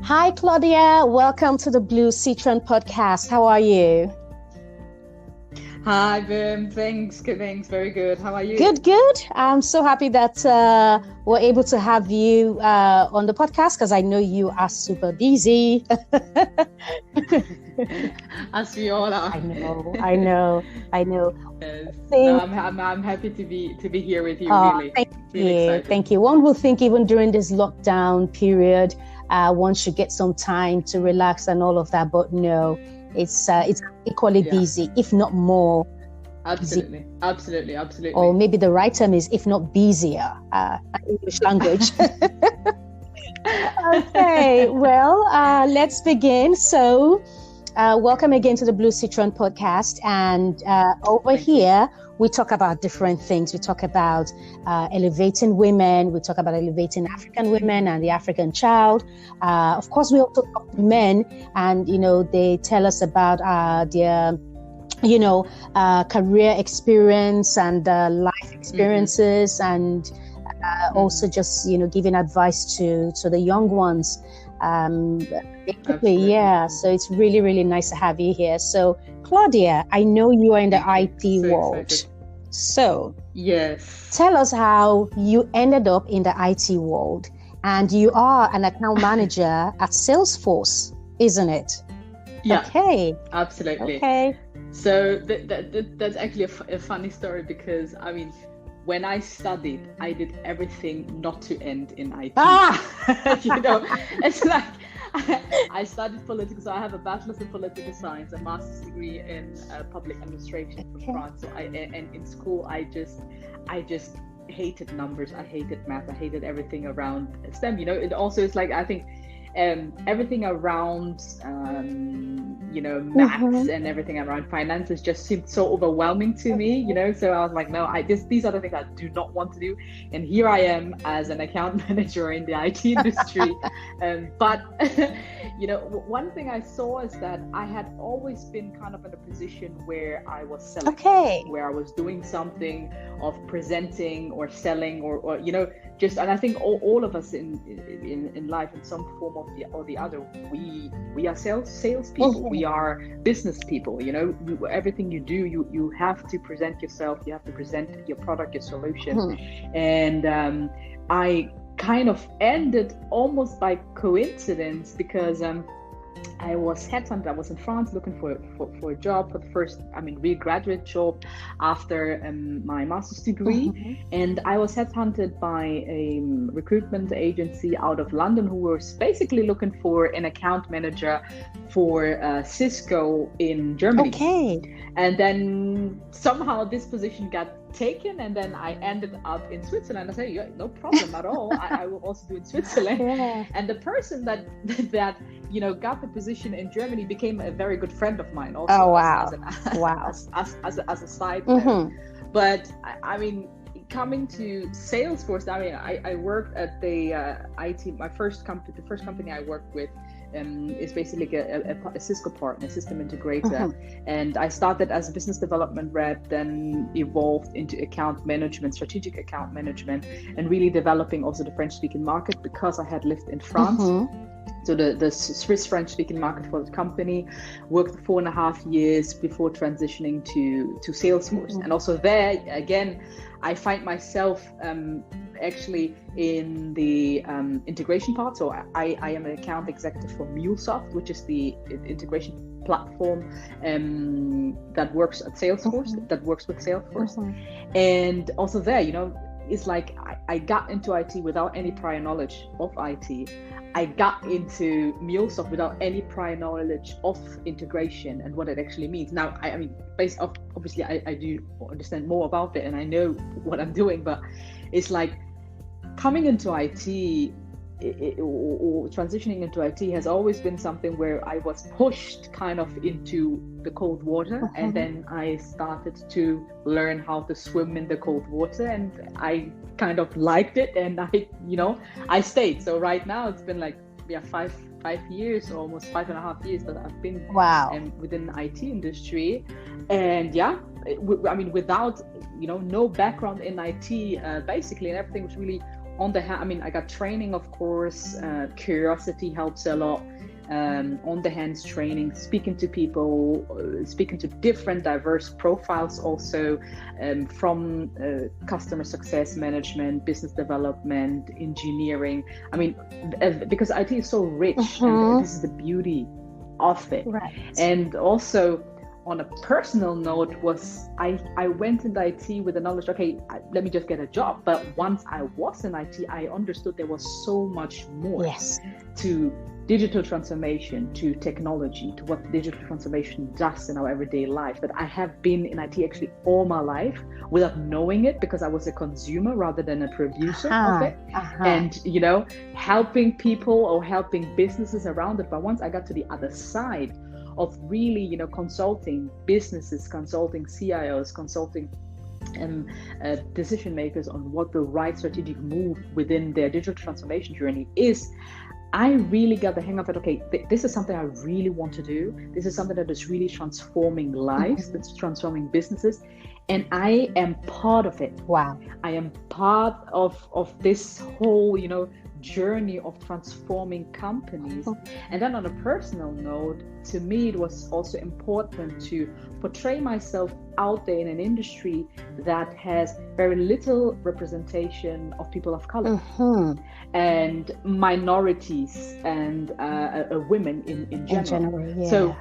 Hi, Claudia. Welcome to the BlueSitron Podcast. How are you? Hi, Bim. Thanks. Very good. How are you? Good. I'm so happy that we're able to have you on the podcast because I know you are super busy. As we all are. I know. Yes. No, I'm happy to be here with you. Really. Thank you. One would think even during this lockdown period, one should get some time to relax and all of that, but no. It's equally busy, if not more. Absolutely. Or maybe the right term is, if not busier, English language. Okay, well, let's begin. So, welcome again to the BlueSitron Podcast. And over here, we talk about different things. We talk about elevating women. We talk about elevating African women and the African child. Of course, we also talk to men, and they tell us about their career experience and life experiences, and also just giving advice to the young ones. So it's really, really nice to have you here. So, Claudia, I know you are in the IT world. Excited. So, yes, tell us how you ended up in the IT world. And you are an account manager at Salesforce, isn't it? Yeah. Okay. Absolutely. Okay. So that's actually a funny story, because when I studied, I did everything not to end in IT. It's like I studied politics, so I have a bachelor's in political science, a master's degree in public administration from France. So and in school, I just hated numbers, I hated math, I hated everything around STEM. It also is like, I think everything around maths and everything around finances just seemed so overwhelming to me, so I was like, no, these are the things I do not want to do. And here I am as an account manager in the IT industry. But one thing I saw is that I had always been kind of in a position where I was selling, where I was doing something of presenting or selling or and I think all of us in life, in some form or the other, we are salespeople. Mm-hmm. We are business people. Everything you do, you have to present yourself. You have to present your product, your solution. Mm-hmm. And I kind of ended almost by coincidence, because I was headhunted. I was in France looking for a job, for the first, real graduate job after my master's degree. Mm-hmm. And I was headhunted by a recruitment agency out of London, who was basically looking for an account manager for Cisco in Germany. Okay. And then somehow this position got taken, and then I ended up in Switzerland. I said, yeah, no problem at all. I will also do it in Switzerland. Yeah. And the person that got the position in Germany became a very good friend of mine also. Oh, wow. As a side Mm-hmm. note. But coming to Salesforce, I worked at the IT. The first company I worked with is basically a Cisco partner, system integrator. Mm-hmm. And I started as a business development rep, then evolved into account management, strategic account management, and really developing also the French-speaking market, because I had lived in France. Mm-hmm. So the Swiss French-speaking market for the company. Worked 4.5 years before transitioning to Salesforce. Mm-hmm. And also there, again, I find myself actually in the integration part. So I am an account executive for MuleSoft, which is the integration platform that works at Salesforce, Mm-hmm. that works with Salesforce. Mm-hmm. And also there, it's like I got into IT without any prior knowledge of IT. I got into MuleSoft without any prior knowledge of integration and what it actually means. Now, obviously, I do understand more about it and I know what I'm doing, but it's like coming into IT or transitioning into IT has always been something where I was pushed kind of into the cold water. Mm-hmm. And then I started to learn how to swim in the cold water, and I kind of liked it, and I stayed. So right now it's been like 5 years, almost 5.5 years that I've been within the IT industry. And without no background in IT basically, and everything was really on the hand, I mean, I got training, of course. Curiosity helps a lot. On the hands training, speaking to people, speaking to different diverse profiles also, from customer success management, business development, engineering. I mean, because IT is so rich, and this is the beauty of it. Right. And also, on a personal note, was I went into IT with the knowledge, okay, let me just get a job. But once I was in IT, I understood there was so much more to digital transformation, to technology, to what digital transformation does in our everyday life, that I have been in IT actually all my life without knowing it, because I was a consumer rather than a producer of it. And, you know, helping people or helping businesses around it. But once I got to the other side of really, you know, consulting businesses, consulting CIOs, consulting decision makers on what the right strategic move within their digital transformation journey is, I really got the hang of it. Okay, this is something I really want to do. This is something that is really transforming lives, that's transforming businesses. And I am part of it. Wow. I am part of this whole, you know, journey of transforming companies. And then on a personal note, to me, it was also important to portray myself out there in an industry that has very little representation of people of color and minorities and women in general. So,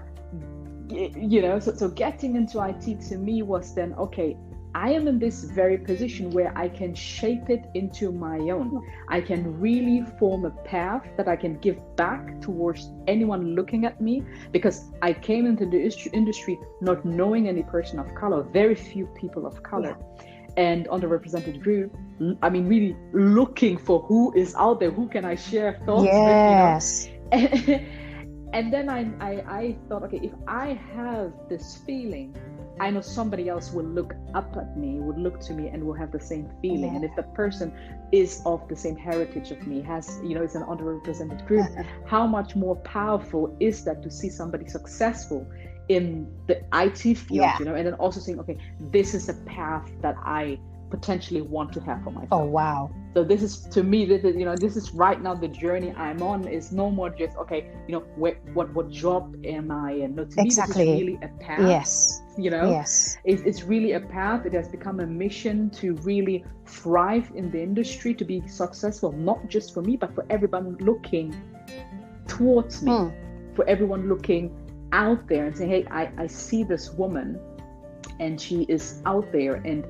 you know, so getting into IT to me was then, okay, I am in this very position where I can shape it into my own. I can really form a path that I can give back towards anyone looking at me, because I came into the industry not knowing any person of color, very few people of color. And underrepresented group, I mean, really looking for who is out there, who can I share thoughts with, you know? And then I thought, okay, if I have this feeling, I know somebody else will look up at me, would look to me, and will have the same feeling. And if the person is of the same heritage of me, has, you know, is an underrepresented group, how much more powerful is that to see somebody successful in the IT field, you know, and then also saying, okay, this is a path that I potentially want to have for myself. Oh, wow. So this is, to me, this is, you know, this is right now the journey I'm on. Is no more just, okay, you know, what job am I in? No, to me, this is really a path. You know, it's really a path. It has become a mission to really thrive in the industry, to be successful, not just for me, but for everyone looking towards me, for everyone looking out there and saying, hey, I see this woman and she is out there, and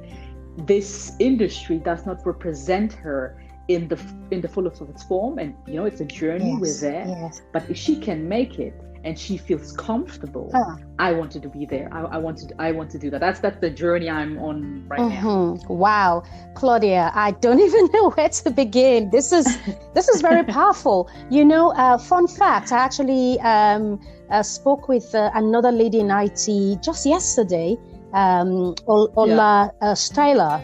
this industry does not represent her in the fullest of its form. And, you know, it's a journey, we're there, but if she can make it and she feels comfortable, I wanted to be there. I want to do that. That's the journey I'm on right now. Wow, Claudia, I don't even know where to begin. This is very powerful. You know, fun fact, I actually spoke with another lady in IT just yesterday, Ola Styler,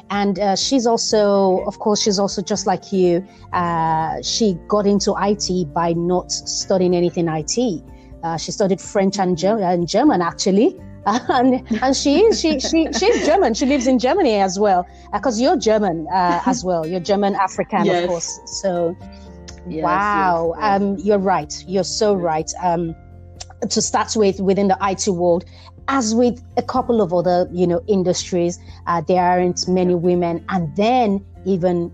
and she's also, of course, she's also just like you. She got into IT by not studying anything IT. She studied French and German actually, and she's German. She lives in Germany as well, because you're German as well. You're German African, of course. So, wow, you're right. You're so right. To start with, within the IT world, as with a couple of other, you know, industries, there aren't many women, and then even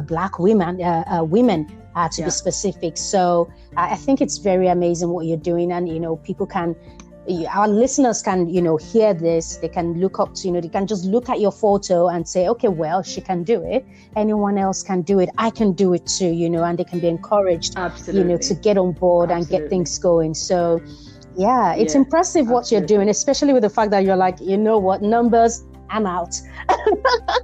Black women, to be specific. So I think it's very amazing what you're doing, and, you know, people can, our listeners can, you know, hear this. They can look up to, you know, they can just look at your photo and say, okay, well, she can do it. Anyone else can do it. I can do it too, you know, and they can be encouraged, you know, to get on board and get things going. So, yeah, it's impressive what you're doing, especially with the fact that you're like, you know what, numbers, I'm out.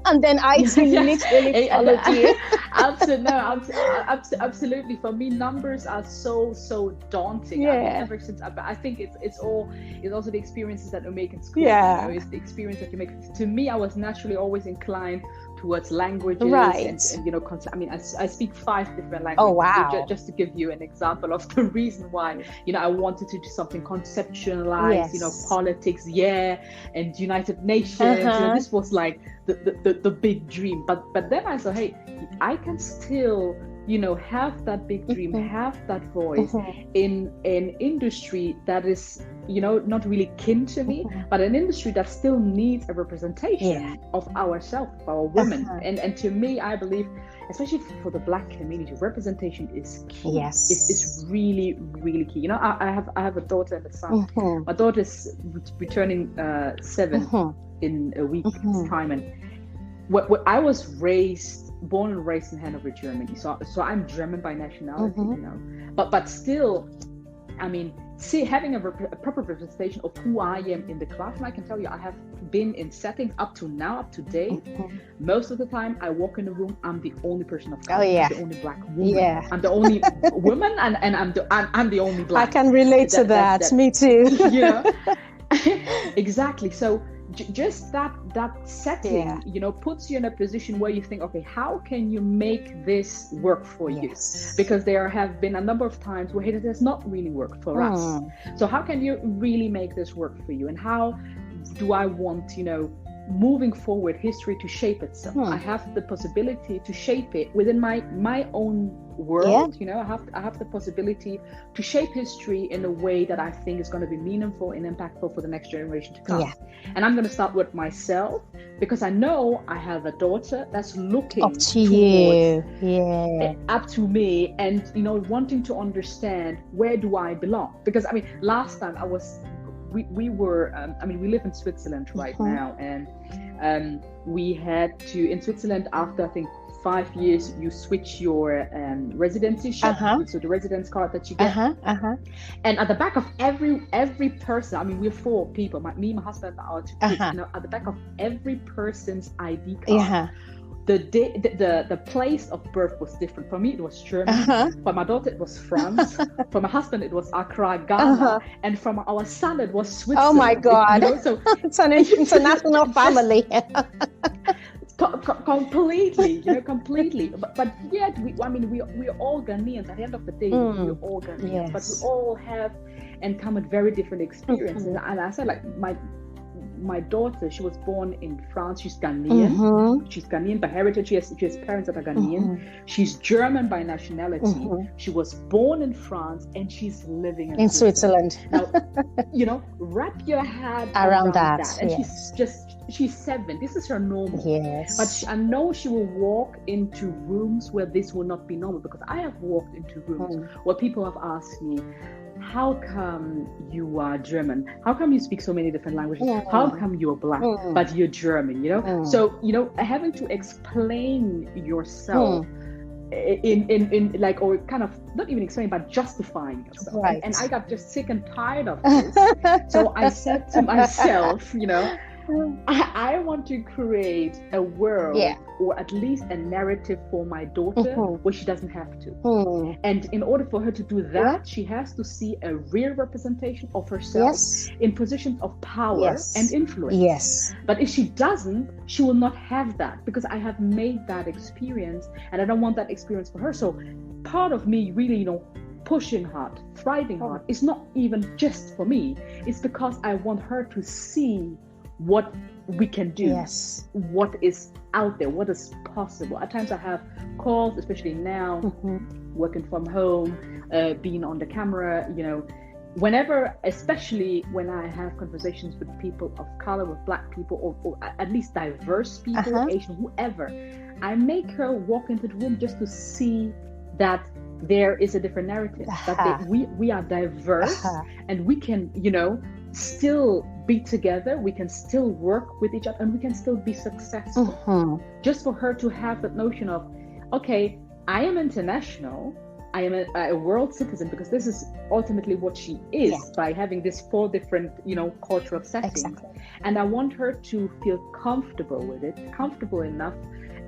And then IT literally followed you. Absolutely. For me, numbers are so daunting. I mean, ever since I think it's also the experiences that we make in school. You know, it's the experience that you make. To me, I was naturally always inclined towards languages, and you know, I mean, I speak 5 different languages. Oh, wow. Just to give you an example of the reason why, you know, I wanted to do something conceptualized, you know, politics, and United Nations. You know, this was like the big dream. But then I said, hey, I can still, have that big dream, have that voice in an industry that is, not really kin to me, but an industry that still needs a representation of ourselves, of our women. And to me, I believe, especially for the Black community, representation is key. Yes. It's really, really key. I have a daughter and a son. My daughter is returning 7 in a week's time, and what I was born and raised in Hanover, Germany. So I'm German by nationality, but still, I mean, having a proper representation of who I am in the class. And I can tell you, I have been in settings up to date. Most of the time I walk in a room, I'm the only person of color. I'm the only Black woman. I'm the only woman, and I'm the only Black. I can relate to that. Me too. Exactly. So just that setting, puts you in a position where you think, okay, how can you make this work for you? Because there have been a number of times where it has not really worked for us. So how can you really make this work for you? And how do I want, moving forward, history to shape itself? I have the possibility to shape it within my own world. I have the possibility to shape history in a way that I think is going to be meaningful and impactful for the next generation to come. And I'm going to start with myself, because I know I have a daughter that's looking up to you, up to me, and wanting to understand, where do I belong? Because I mean, last time we live in Switzerland right now, and we had to, in Switzerland, after I think 5 years, you switch your residency, so the residence card that you get. And at the back of every person, I mean, we're 4 people, me, my husband, and our 2 kids. At the back of every person's ID card, the place of birth was different. For me, it was Germany. For my daughter, it was France. For my husband, it was Accra, Ghana. And from our son, it was Switzerland. Oh my God! So it's an international family. Completely, completely. But yet, we're all Ghanaians. At the end of the day, we're all Ghanaians. But we all have and come with very different experiences. And I said, like, my daughter, she was born in France. She's Ghanaian. She's Ghanaian by heritage. She has parents that are Ghanaian. She's German by nationality. She was born in France, and she's living in Switzerland. Now, wrap your head around that. And she's 7. This is her normal. But I know she will walk into rooms where this will not be normal, because I have walked into rooms where people have asked me, how come you are German? How come you speak so many different languages? How come you're Black, but you're German? So, having to explain yourself in like, or kind of not even explaining, but justifying yourself. And I got just sick and tired of this. So I said to myself, I want to create a world, or at least a narrative for my daughter where she doesn't have to. And in order for her to do that, she has to see a real representation of herself in positions of power and influence. But if she doesn't, she will not have that, because I have made that experience, and I don't want that experience for her. So part of me really, pushing hard, thriving hard, is not even just for me. It's because I want her to see what we can do, what is out there, what is possible. At times I have calls, especially now, working from home, being on the camera, whenever, especially when I have conversations with people of color, with Black people, or at least diverse people, Asian, whoever, I make her walk into the room just to see that there is a different narrative, that we are diverse, and we can, still be together, we can still work with each other, and we can still be successful. Just for her to have that notion of, okay, I am international, I am a world citizen, because this is ultimately what she is, by having this 4 different, cultural settings. And I want her to feel comfortable with it, comfortable enough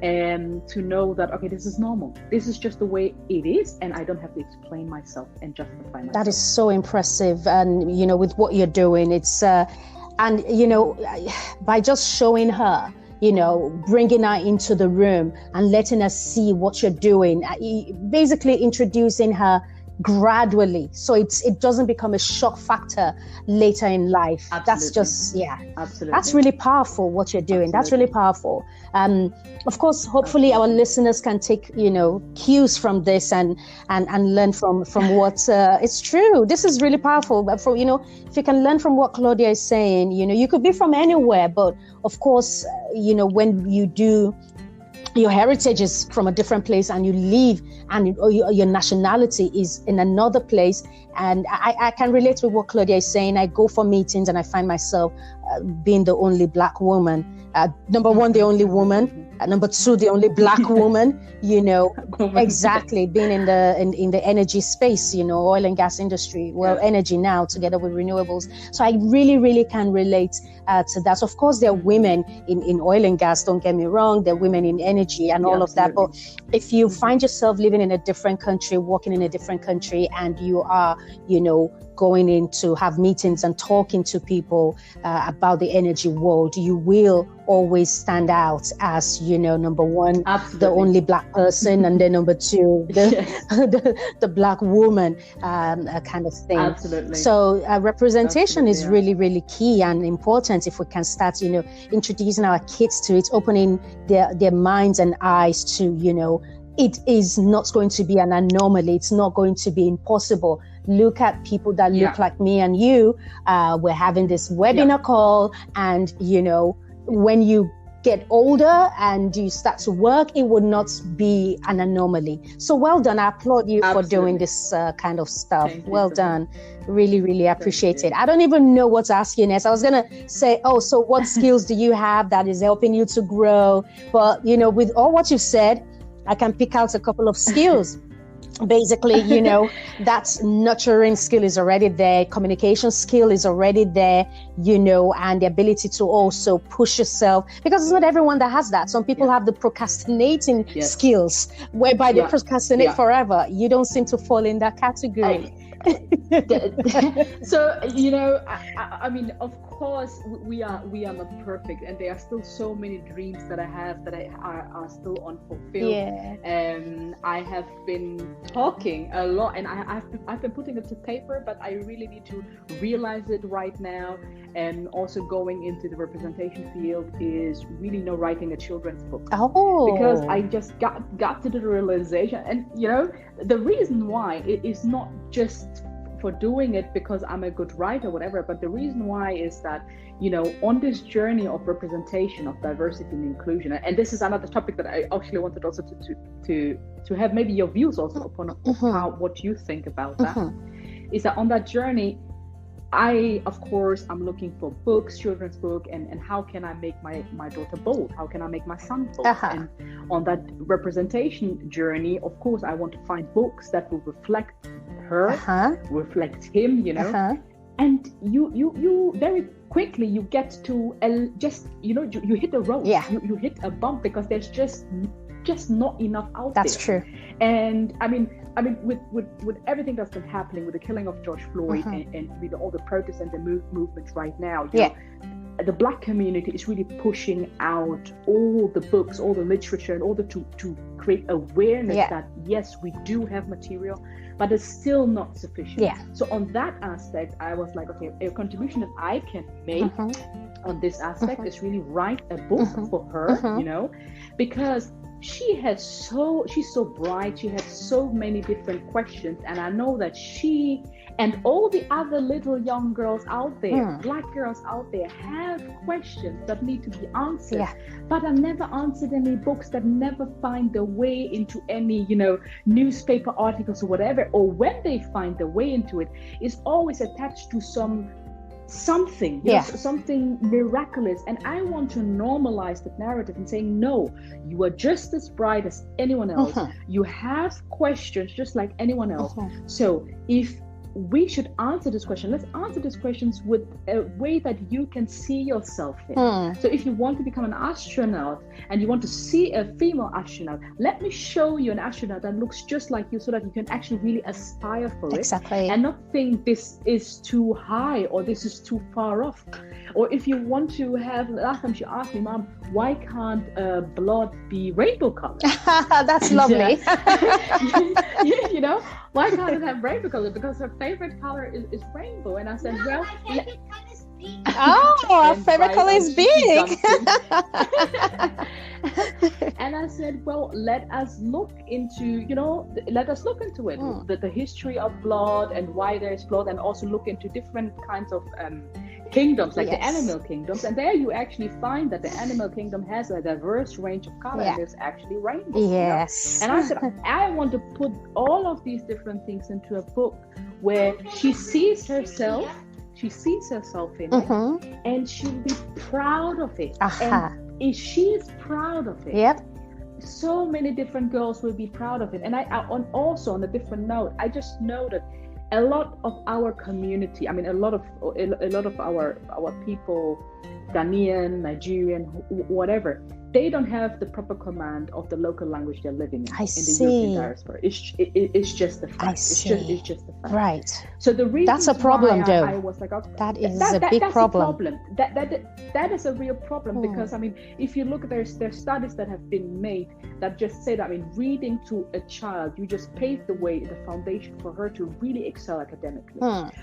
and to know that, okay, this is normal. This is just the way it is, and I don't have to explain myself and justify myself. That is so impressive. And, with what you're doing, it's, by just showing her, bringing her into the room and letting her see what you're doing, basically introducing her gradually, so it doesn't become a shock factor later in life. Absolutely. That's just Absolutely. That's really powerful what you're doing. Absolutely. That's really powerful. Of course, hopefully our listeners can take cues from this and learn from what it's true. This is really powerful. But if you can learn from what Claudia is saying, you could be from anywhere, but of course, when you do, your heritage is from a different place and you leave and your nationality is in another place. And I can relate with what Claudia is saying. I go for meetings and I find myself being the only Black woman. Number one, the only woman. Number two, the only Black woman, exactly, being in the energy space, oil and gas industry, energy now together with renewables. So I really, really can relate to that. So of course, there are women in oil and gas, don't get me wrong, there are women in energy and all of that. But if you find yourself living in a different country, working in a different country, and you are, going in to have meetings and talking to people about the energy world, you will always stand out as, number one, the only Black person, and then number two, the Black woman kind of thing. Absolutely. So representation is really, really key and important if we can start, introducing our kids to it, opening their minds and eyes to, it is not going to be an anomaly. It's not going to be impossible. Look at people that look like me and you. We're having this webinar call, and when you get older and you start to work, it would not be an anomaly. So well done. I applaud you for doing this kind of stuff. Well done. Really, really appreciate it. I don't even know what to ask you next. I was going to say, so what skills do you have that is helping you to grow? But, with all what you've said, I can pick out a couple of skills. Basically, that nurturing skill is already there. Communication skill is already there, and the ability to also push yourself, because it's not everyone that has that. Some people have the procrastinating skills, whereby they procrastinate forever. You don't seem to fall in that category. So I mean, of course we are not perfect, and there are still so many dreams that I have that are still unfulfilled. I have been talking a lot, and I've been putting it to paper, but I really need to realize it right now. And also going into the representation field is really writing a children's book. Because I just got to the realization, and the reason why it is not just for doing it because I'm a good writer or whatever, but the reason why is that on this journey of representation, of diversity and inclusion, and this is another topic that I actually wanted also to have maybe your views also upon what you think about that, is that on that journey, I, of course, I'm looking for books, children's book, and how can I make my daughter bold? How can I make my son bold? And on that representation journey, of course, I want to find books that will reflect her, reflect him, and you very quickly you get to you hit a road, you hit a bump, because there's just not enough out there. That's true. And I mean, with everything that's been happening with the killing of George Floyd and with all the protests and the movements right now, the Black community is really pushing out all the books, all the literature in order to create awareness that yes, we do have material, but it's still not sufficient. So on that aspect, I was like, okay, a contribution that I can make on this aspect is really write a book for her, because she's so bright, she has so many different questions, and I know that she and all the other little young girls out there, Black girls out there, have questions that need to be answered, but are never answered in any books, that never find their way into any, newspaper articles or whatever, or when they find their way into it, is always attached to something, something miraculous. And I want to normalize that narrative and saying, no, you are just as bright as anyone else. You have questions just like anyone else. So if we should answer this question, let's answer these questions with a way that you can see yourself in. So if you want to become an astronaut and you want to see a female astronaut, let me show you an astronaut that looks just like you, so that you can actually really aspire for it and not think this is too high or this is too far off. Or if you want to have, last time she asked me, Mom, why can't blood be rainbow color? That's lovely. You know, why can't it have rainbow color? Because her favorite color is rainbow. And I said, well, my favorite color is pink. Oh, our favorite color is big. And I said, well, let us look into it, the history of blood and why there's blood, and also look into different kinds of kingdoms, like the animal kingdoms. And there you actually find that the animal kingdom has a diverse range of color, and there's actually rainbows. Yes. You know? And I said, I want to put all of these different things into a book where she sees herself in it, and she'll be proud of it. And if she's proud of it, so many different girls will be proud of it. And also on a different note, I just know that a lot of our community, I mean, a lot of our people, Ghanaian, Nigerian, whatever, they don't have the proper command of the local language they're living in the European diaspora. It's just a fact. It's just a fact. Right. So the reason that's a problem, though. I was like, that is a big problem. That is a real problem, because I mean, if you look, there's studies that have been made that just say that, I mean, reading to a child, you just pave the way, the foundation for her to really excel academically.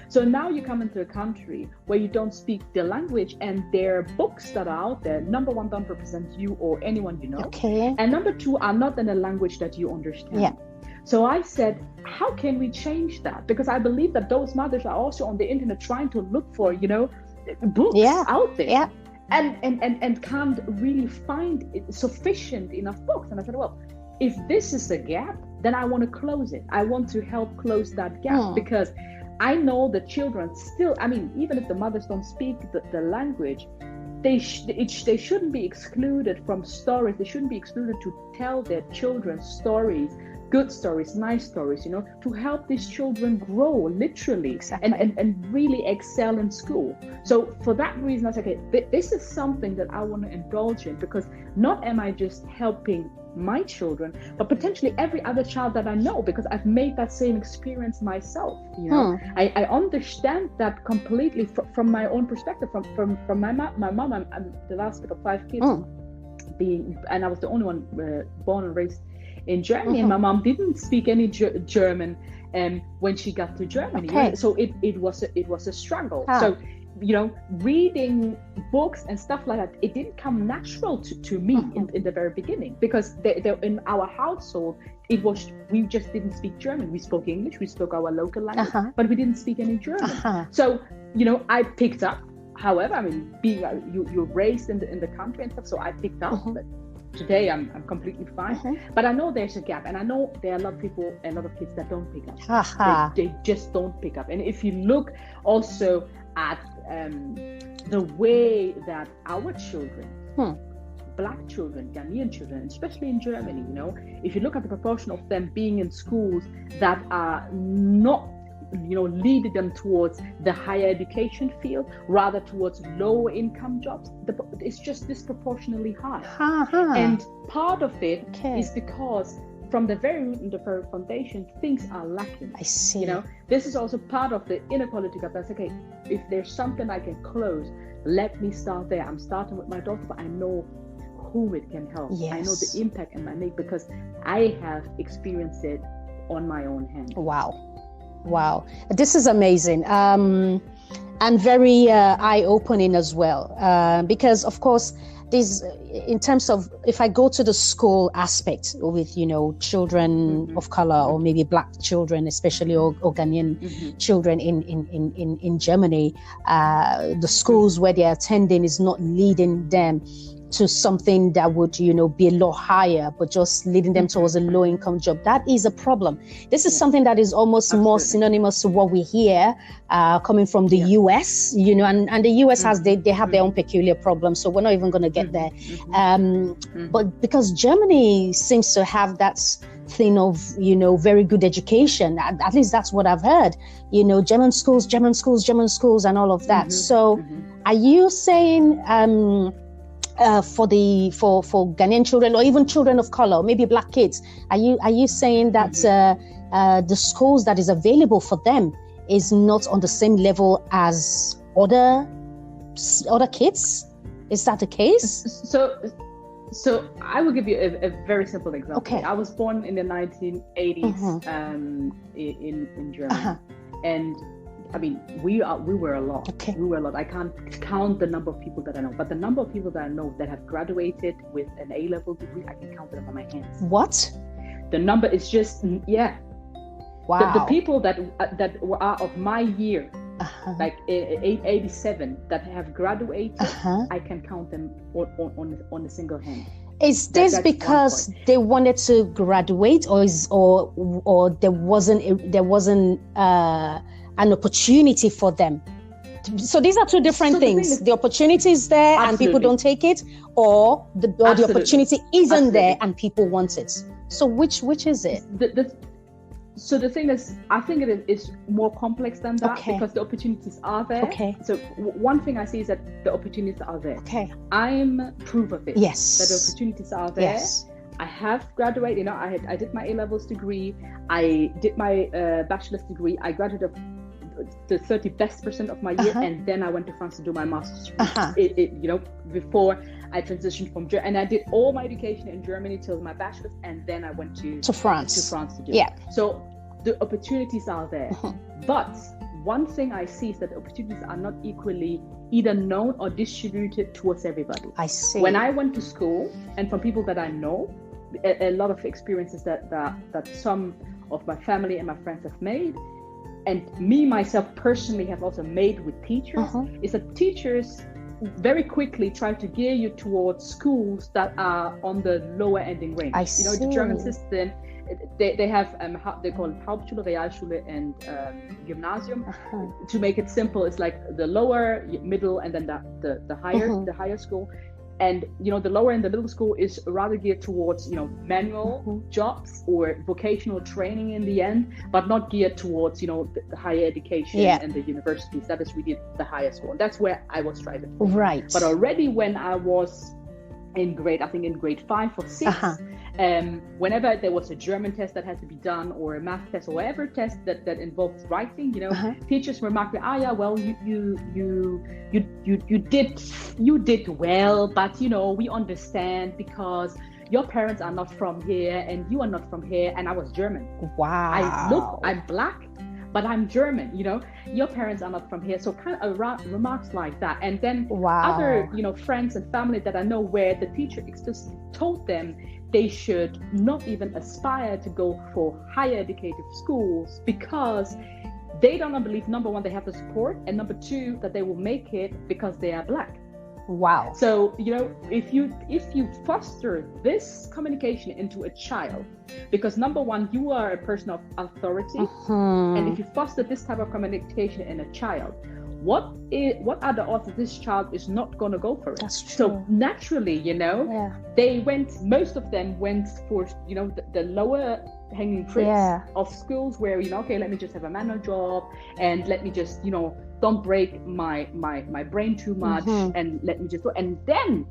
So now you come into a country where you don't speak the language, and their books that are out there, number one, don't represent you or anyone you know, and number two, are not in a language that you understand. So I said, how can we change that? Because I believe that those mothers are also on the internet trying to look for, books out there, and can't really find sufficient enough books. And I said, well, if this is a gap, then I want to close it. I want to help close that gap, because I know the children still, I mean, even if the mothers don't speak the language, they shouldn't be excluded from stories. They shouldn't be excluded to tell their children stories, good stories, nice stories, to help these children grow literally and really excel in school. So for that reason, I said, okay, this is something that I want to indulge in, because not am I just helping my children, but potentially every other child that I know, because I've made that same experience myself. I understand that completely from my own perspective, from my mom. I'm the last of 5 kids, and I was the only one born and raised in Germany, and my mom didn't speak any German when she got to Germany. So it was a struggle. So reading books and stuff like that, it didn't come natural to me in the very beginning, because in our household, we just didn't speak German. We spoke English, we spoke our local language, but we didn't speak any German. So I picked up. However, I mean, you're raised in the country and stuff, so I picked up. But today I'm completely fine. But I know there's a gap, and I know there are a lot of kids that don't pick up. They just don't pick up. And if you look also at the way that our children, Black children, Ghanaian children, especially in Germany, if you look at the proportion of them being in schools that are not, leading them towards the higher education field, rather towards lower income jobs, it's just disproportionately high. And part of it is because from the very root and the very foundation, things are lacking. I see. This is also part of the inequality gap. That's okay. If there's something I can close, let me start there. I'm starting with my daughter, but I know who it can help. I know the impact it might make, because I have experienced it on my own hand. Wow. This is amazing. And very eye-opening as well. Because, of course, this, in terms of, if I go to the school aspect with, children of color, or maybe Black children, especially, or Ghanaian children in Germany, the schools where they're attending is not leading them to something that would, be a lot higher, but just leading them towards a low-income job. That is a problem. This is something that is almost more synonymous to what we hear coming from the US, and the US they have their own peculiar problems, so we're not even going to get there. But because Germany seems to have that thing of, very good education, at least that's what I've heard, German schools, and all of that. So are you saying, for Ghanaian children, or even children of color, maybe Black kids, are you saying that the schools that is available for them is not on the same level as other kids? Is that the case? So I will give you a very simple example. Okay. I was born in the 1980s in Germany, and I mean we were a lot. Okay. We were a lot. I can't count the number of people that I know, but the number of people that I know that have graduated with an A-level degree, I can count them on my hands. What? The number is just Wow. The people that are of my year, like 87, that have graduated, I can count them on a single hand. Is this because they wanted to graduate, or there wasn't an opportunity for them? So these are two different things. The opportunity is there and people don't take it, or the opportunity isn't there and people want it. So which is it? So the thing is, I think it is more complex than that, because the opportunities are there. Okay. So one thing I see is that the opportunities are there. Okay. I'm proof of it. Yes. That the opportunities are there. Yes. I have graduated. You know, I did my A-levels degree. I did my bachelor's degree. I graduated the 30 best percent of my year, and then I went to France to do my master's degree. Before I transitioned from Germany, and I did all my education in Germany till my bachelor's, and then I went to France to do it. So the opportunities are there, but one thing I see is that the opportunities are not equally either known or distributed towards everybody. I see. When I went to school, and from people that I know, a lot of experiences that some of my family and my friends have made, and me myself personally have also made with teachers, is that teachers very quickly try to gear you towards schools that are on the lower ending range. I see. The German system, they have they call it Hauptschule, Realschule, and Gymnasium. To make it simple, it's like the lower, middle, and then the higher school. And the lower and the middle school is rather geared towards manual jobs or vocational training in the end, but not geared towards the higher education and the universities. That is really the higher school. And that's where I was striving for. Right. But already when I was in grade 5 or 6, whenever there was a German test that had to be done, or a math test, or whatever test that involved writing, teachers remarked, well, you did well, but we understand because your parents are not from here and you are not from here. And I was German. Wow. I'm black, but I'm German, your parents are not from here. So kind of remarks like that. And then other, friends and family that I know, where the teacher explicitly told them they should not even aspire to go for higher educative schools, because they don't believe, number one, they have the support, and number two, that they will make it because they are black. Wow. So, if you foster this communication into a child, because number one, you are a person of authority, and if you foster this type of communication in a child, what are the odds that this child is not going to go for it? That's true. So naturally, most of them went for, the lower hanging fruits of schools where, let me just have a manual job, and let me just, don't break my brain too much, and let me just, and then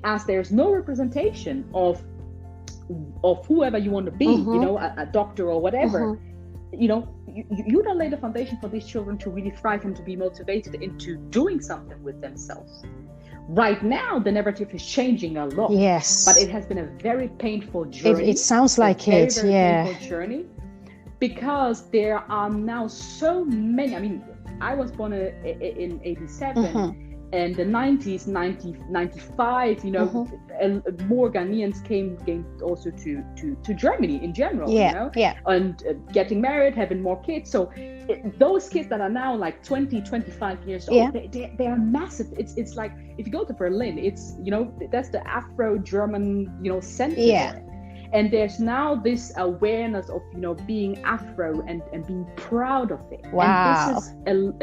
as there's no representation of whoever you want to be, a doctor or whatever, you don't lay the foundation for these children to really thrive and to be motivated into doing something with themselves. Right now, the narrative is changing a lot. Yes. But it has been a very painful journey. It sounds like it, very painful journey, because there are now so many. I mean, I was born in 87. And the 90s, 95, more Ghanaians came also to Germany in general, and getting married, having more kids. So those kids that are now like 20, 25 years old, they are massive. It's like, if you go to Berlin, it's, that's the Afro-German, center. Yeah. And there's now this awareness of, being Afro and being proud of it. Wow. And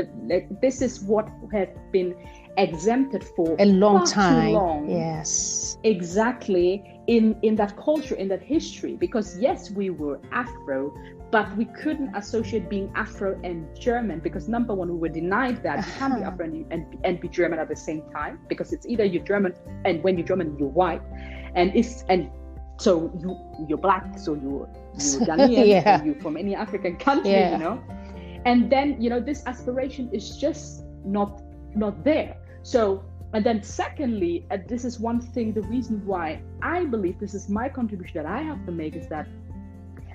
this is what has been exempted for a long time. Too long. Yes. Exactly. In that culture, in that history, because yes, we were Afro, but we couldn't associate being Afro and German, because number one, we were denied that you can't be Afro and be German at the same time, because it's either you're German, and when you're German, you're white, so you're black, so you're Ghanaian, or you're from any African country, and then this aspiration is just not there. So And then secondly, this is one thing, the reason why I believe this is my contribution that I have to make is that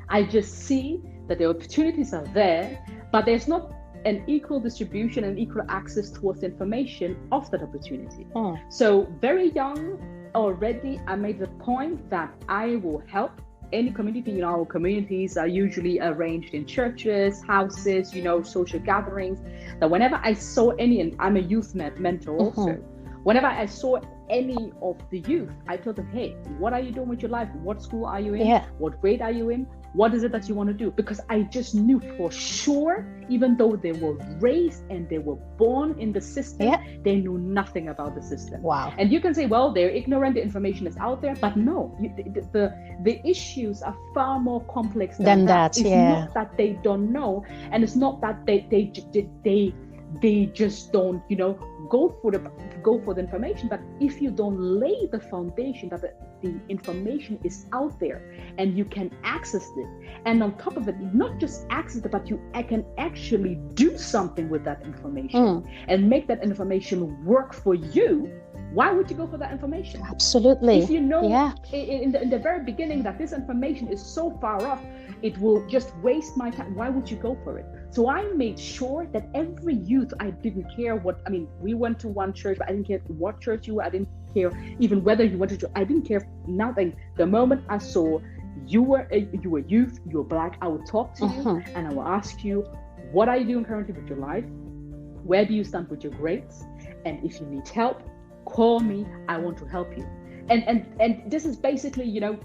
I just see that the opportunities are there, but there's not an equal distribution and equal access towards information of that opportunity. So very young already, I made the point that I will help any community. You know, our communities are usually arranged in churches, houses, you know, social gatherings. That whenever I saw any, and I'm a youth mentor also, whenever I saw any of the youth, I told them, hey, what are you doing with your life? What school are you in? What grade are you in? What is it that you want to do? Because I just knew for sure, even though they were raised and they were born in the system, they knew nothing about the system. Wow. And you can say, well, they're ignorant, the information is out there, but no, the issues are far more complex than that. It's not that they don't know, and it's not that they just don't, you know, go for the information. But if you don't lay the foundation that the information is out there and you can access it, and on top of it, not just access it, but you can actually do something with that information and make that information work for you, why would you go for that information? Absolutely. If you know in the very beginning that this information is so far off, it will just waste my time, why would you go for it? So I made sure that every youth, I didn't care we went to one church, but I didn't care what church you were, I didn't care even whether you went to church, I didn't care nothing. The moment I saw you were youth, you were Black, I would talk to you and I will ask you, what are you doing currently with your life? Where do you stand with your grades? And if you need help, call me, I want to help you. And this is basically, you know,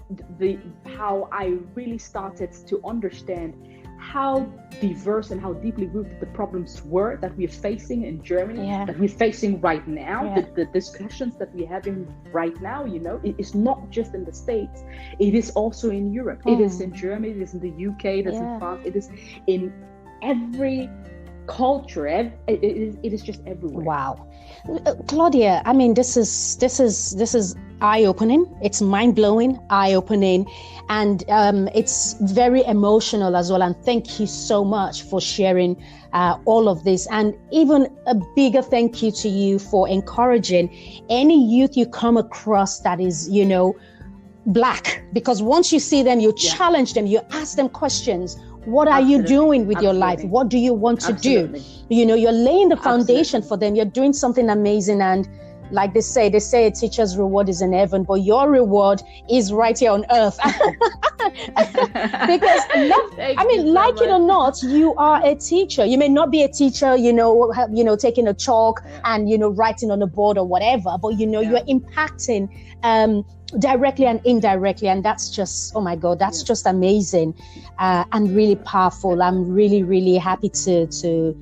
how I really started to understand how diverse and how deeply rooted the problems were that we're facing in Germany, that we're facing right now, the discussions that we're having right now, you know, it is not just in the States, it is also in Europe, it is in Germany, it is in the UK, it is in France, it is in every culture, it is just everywhere. Wow. Claudia, I mean, this is eye-opening. It's mind-blowing, eye-opening, and it's very emotional as well. And thank you so much for sharing all of this. And even a bigger thank you to you for encouraging any youth you come across that is, you know, Black, because once you see them, you challenge them, you ask them questions. What are you doing with your life? What do you want to do? You know, you're laying the foundation for them. You're doing something amazing. And like they say a teacher's reward is in heaven, but your reward is right here on earth. Because, like it or not, you are a teacher. You may not be a teacher, you know, taking a chalk and, you know, writing on a board or whatever, but, you know, you're impacting directly and indirectly, and that's just, oh my God, that's just amazing and really powerful. I'm really, really happy to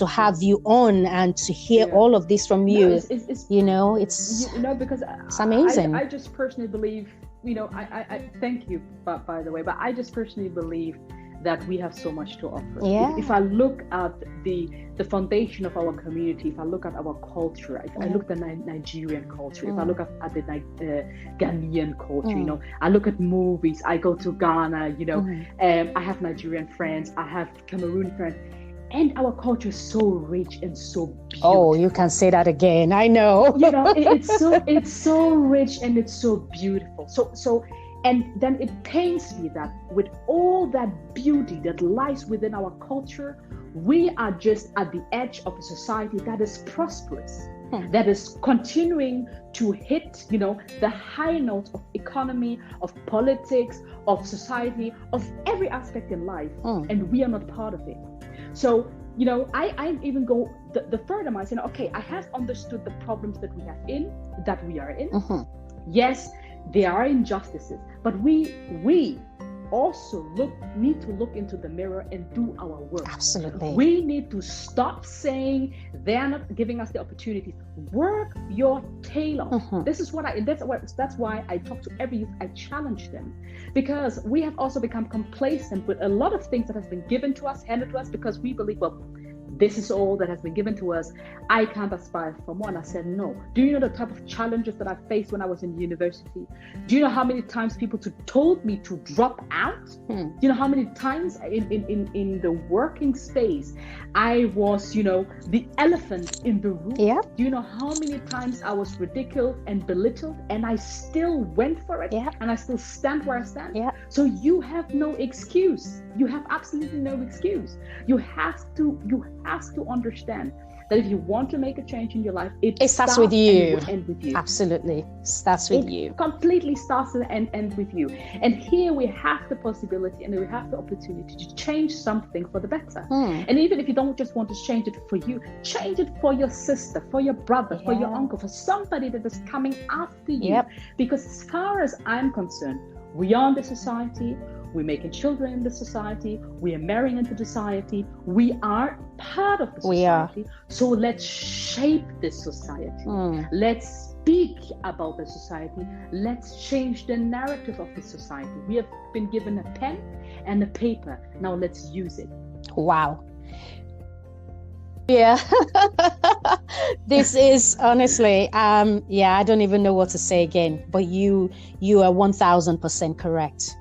have you on and to hear all of this from you. It's you know, it's because it's amazing. I just personally believe, you know, I thank you, by the way, but I just personally believe that we have so much to offer. If I look at the foundation of our community, if I look at our culture, if I look at the Nigerian culture, if I look at the Ghanaian culture, you know, I look at movies, I go to Ghana, you know, I have Nigerian friends, I have Cameroon friends, and our culture is so rich and so beautiful. Oh, you can say that again. I know. You know, it's so rich and it's so beautiful. So. And then it pains me that with all that beauty that lies within our culture, we are just at the edge of a society that is prosperous, that is continuing to hit, you know, the high notes of economy, of politics, of society, of every aspect in life, and we are not part of it. So, you know, I even go the further I say, okay, I have understood the problems that we are in. Yes, there are injustices, but we also need to look into the mirror and do our work. Absolutely. We need to stop saying they're not giving us the opportunities. Work your tail off. This is that's why I talk to every youth. I challenge them, because we have also become complacent with a lot of things that has been given to us, handed to us, because we believe, well, this is all that has been given to us. I can't aspire for more. And I said, no. Do you know the type of challenges that I faced when I was in university? Do you know how many times people told me to drop out? Do you know how many times in the working space I was, the elephant in the room? Yeah. Do you know how many times I was ridiculed and belittled, and I still went for it? Yeah. And I still stand where I stand? Yeah. So you have no excuse. You have absolutely no excuse. You have to understand that if you want to make a change in your life, it starts with you. And it will end with you. Absolutely. Starts with you. Completely starts and ends with you. And here we have the possibility and we have the opportunity to change something for the better. And even if you don't just want to change it for you, change it for your sister, for your brother, for your uncle, for somebody that is coming after you. Yep. Because as far as I'm concerned, we are in the society. We're making children in the society. We are marrying into society. We are part of the society. So let's shape this society. Let's speak about the society. Let's change the narrative of the society. We have been given a pen and a paper. Now let's use it. Wow. Yeah. This is honestly, I don't even know what to say again, but you are 1000% correct.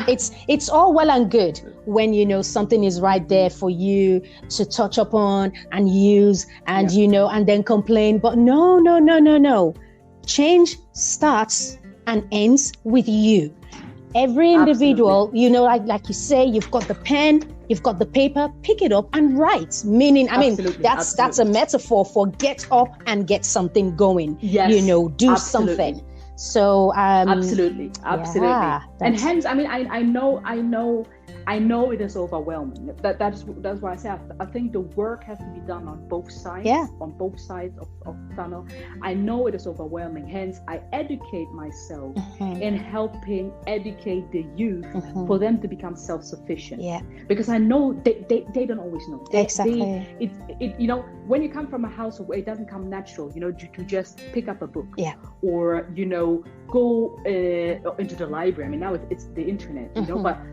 It's all well and good when something is right there for you to touch upon and use and and then complain, but no. Change starts and ends with you. Every individual, like you say, you've got the pen, you've got the paper, pick it up and write. Meaning, that's a metaphor for get up and get something going. Yes, do something. So absolutely. And hence, I know it is overwhelming. That's why I say I think the work has to be done on both sides. On both sides of the tunnel. I know it is overwhelming. Hence, I educate myself in helping educate the youth for them to become self-sufficient. Because I know they don't always know. Exactly. When you come from a household where it doesn't come natural, to just pick up a book. Or go into the library. Now it's the internet,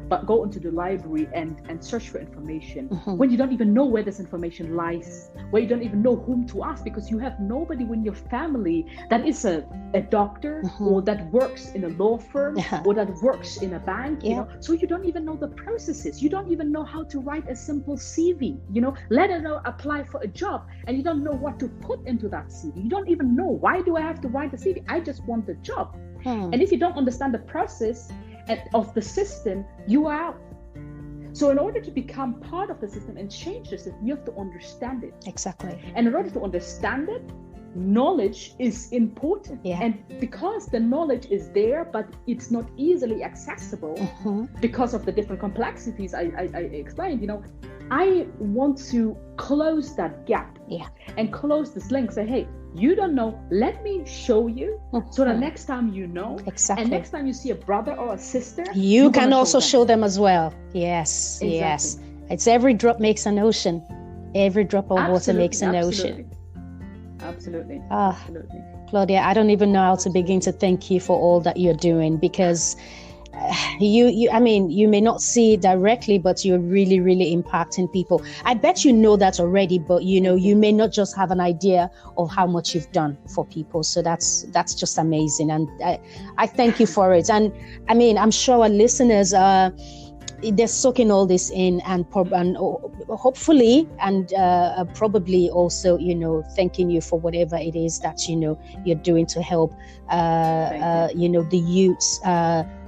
but go into the library and search for information when you don't even know where this information lies, where you don't even know whom to ask, because you have nobody in your family that is a doctor or that works in a law firm or that works in a bank, so you don't even know the processes. You don't even know how to write a simple CV, let alone apply for a job, and you don't know what to put into that CV. You don't even know, why do I have to write a CV? I just want the job. And if you don't understand the process of the system, you are out. So in order to become part of the system and change the system, you have to understand it. Exactly. And in order to understand it, knowledge is important. And because the knowledge is there, but it's not easily accessible because of the different complexities I explained, I want to close that gap and close this link. Say, hey, you don't know, let me show you, so the next time you know, and next time you see a brother or a sister, you can also show them as well. Yes. It's every drop makes an ocean. Every drop of water makes an ocean. Absolutely. Claudia, I don't even know how to begin to thank you for all that you're doing, because you may not see it directly, but you're really, really impacting people. I bet you know that already, but you may not just have an idea of how much you've done for people. So that's just amazing, and I thank you for it. And I'm sure our listeners they're soaking all this in, and hopefully and probably also thanking you for whatever it is that you're doing to help the youths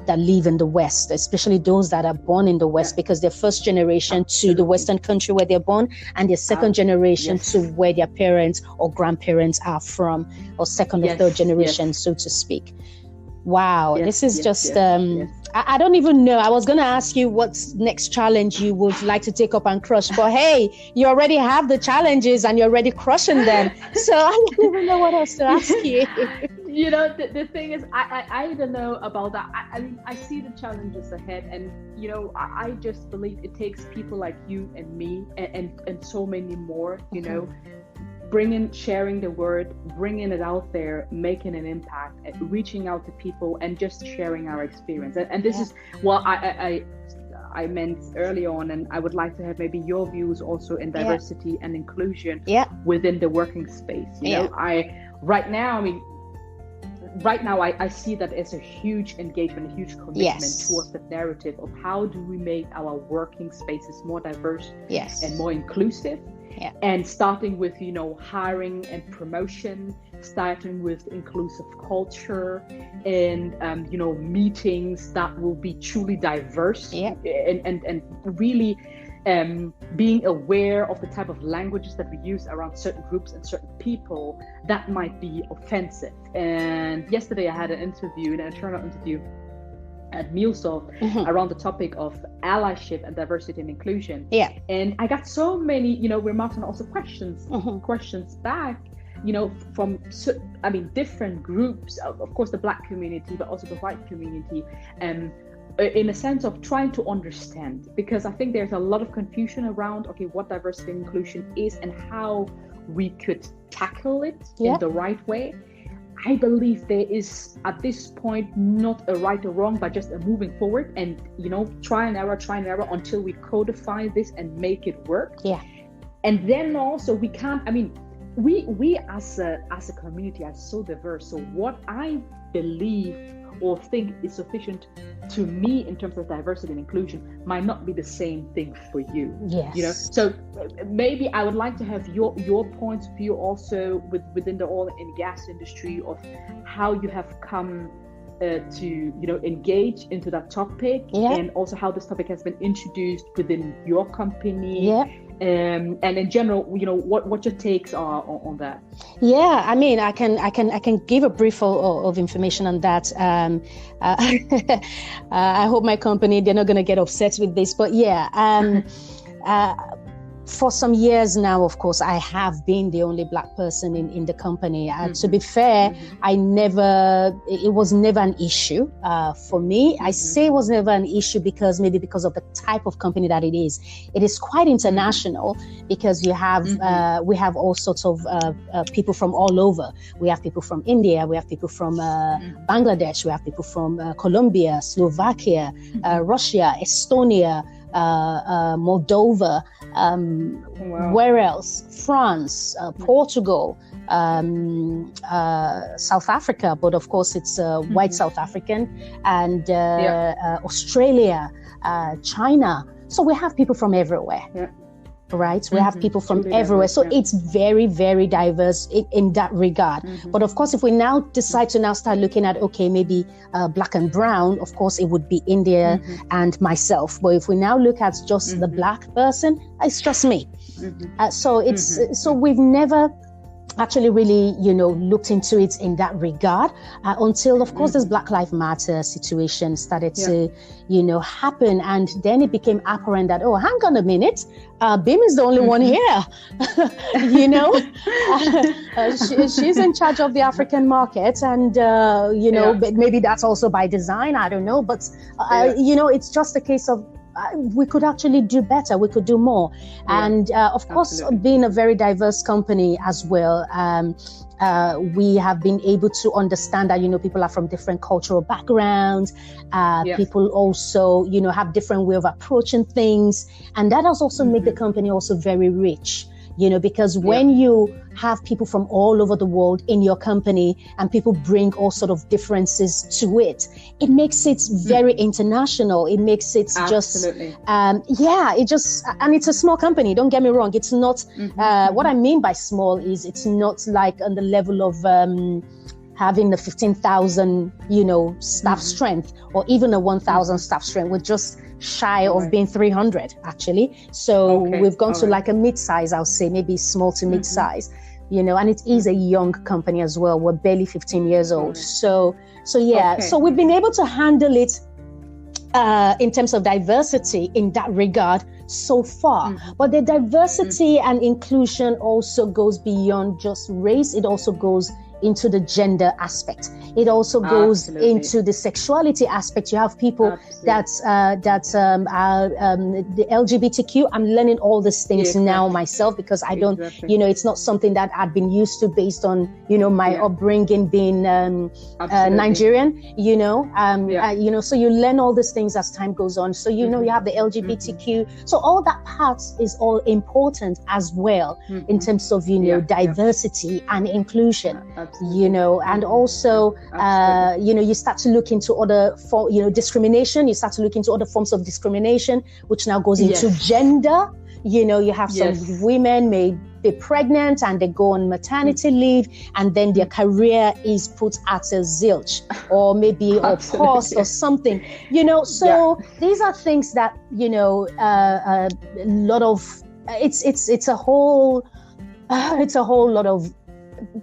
that live in the West, especially those that are born in the West, because they're first generation to the Western country where they're born, and they're second generation to where their parents or grandparents are from, or second or third generation, so to speak. Wow, this is just I don't even know. I was going to ask you what's next challenge you would like to take up and crush, but hey, you already have the challenges and you're already crushing them, so I don't even know what else to ask you. The thing is, I don't know about that. I see the challenges ahead, and I just believe it takes people like you and me and so many more, sharing the word, bringing it out there, making an impact, reaching out to people, and just sharing our experience. And this is, well, I meant early on, and I would like to have maybe your views also in diversity and inclusion within the working space. You know, right now I see that as a huge engagement, a huge commitment towards the narrative of how do we make our working spaces more diverse and more inclusive. And starting with, you know, hiring and promotion, starting with inclusive culture and, you know, meetings that will be truly diverse and really being aware of the type of languages that we use around certain groups and certain people that might be offensive. And yesterday I had an internal interview at MuleSoft around the topic of allyship and diversity and inclusion. And I got so many, you know, remarks and also questions back, you know, from, different groups, of course, the Black community, but also the white community, in a sense of trying to understand, because I think there's a lot of confusion around, okay, what diversity and inclusion is and how we could tackle it in the right way. I believe there is, at this point, not a right or wrong, but just a moving forward and, you know, try and error until we codify this and make it work. And then also we can't, we as a community are so diverse. So what I believe or think is sufficient to me in terms of diversity and inclusion might not be the same thing for you. You know, so maybe I would like to have your points of view also within the oil and gas industry of how you have come to, you know, engage into that topic and also how this topic has been introduced within your company. And in general, you know, what your takes are on that. I mean, I can give a brief of information on that. I hope my company, they're not going to get upset with this, but for some years now, of course, I have been the only Black person in the company. To be fair, it was never an issue for me. I say it was never an issue because of the type of company that it is. It is quite international because you have we have all sorts of people from all over. We have people from India, we have people from Bangladesh, we have people from Colombia, Slovakia, Russia, Estonia, Moldova, where else? France, Portugal, South Africa, but of course it's white South African, and Australia, China. So we have people from everywhere. Right? We have people from everywhere. So it's very, very diverse in that regard. But of course, if we now decide to now start looking at, okay, maybe Black and brown, of course, it would be India and myself. But if we now look at just the Black person, it's just me. So we've never actually really, you know, looked into it in that regard until, of course, this Black Lives Matter situation started to, you know, happen. And then it became apparent that, oh, hang on a minute, Bim is the only one here. You know, she's in charge of the African market. And, you know, but maybe that's also by design. I don't know. But, you know, it's just a case of we could actually do better. We could do more. And of course, being a very diverse company as well, we have been able to understand that, you know, people are from different cultural backgrounds. People also, you know, have different way of approaching things. And that has also made the company also very rich. You know, because when you have people from all over the world in your company and people bring all sort of differences to it, it makes it very international. It makes it just, and it's a small company. Don't get me wrong. It's not, what I mean by small is it's not like on the level of, having the 15,000, you know, staff strength or even a 1,000 staff strength. We're just shy of being 300 actually. So we've gone to like a mid-size, I'll say, maybe small to mid-size, you know, and it is a young company as well. We're barely 15 years old. So we've been able to handle it in terms of diversity in that regard so far. But the diversity and inclusion also goes beyond just race. It also goes into the gender aspect. It also goes into the sexuality aspect. You have people the LGBTQ. I'm learning all these things now myself, because I don't, it's not something that I've been used to based on, my upbringing being Nigerian, so you learn all these things as time goes on. So, you have the LGBTQ. So all that part is all important as well in terms of, diversity and inclusion, and also, you start to look into other discrimination. You start to look into other forms of discrimination, which now goes into gender. You have some women may be pregnant and they go on maternity leave, and then their career is put at a zilch or maybe a pause or something, so these are things that, a lot of, it's a whole lot of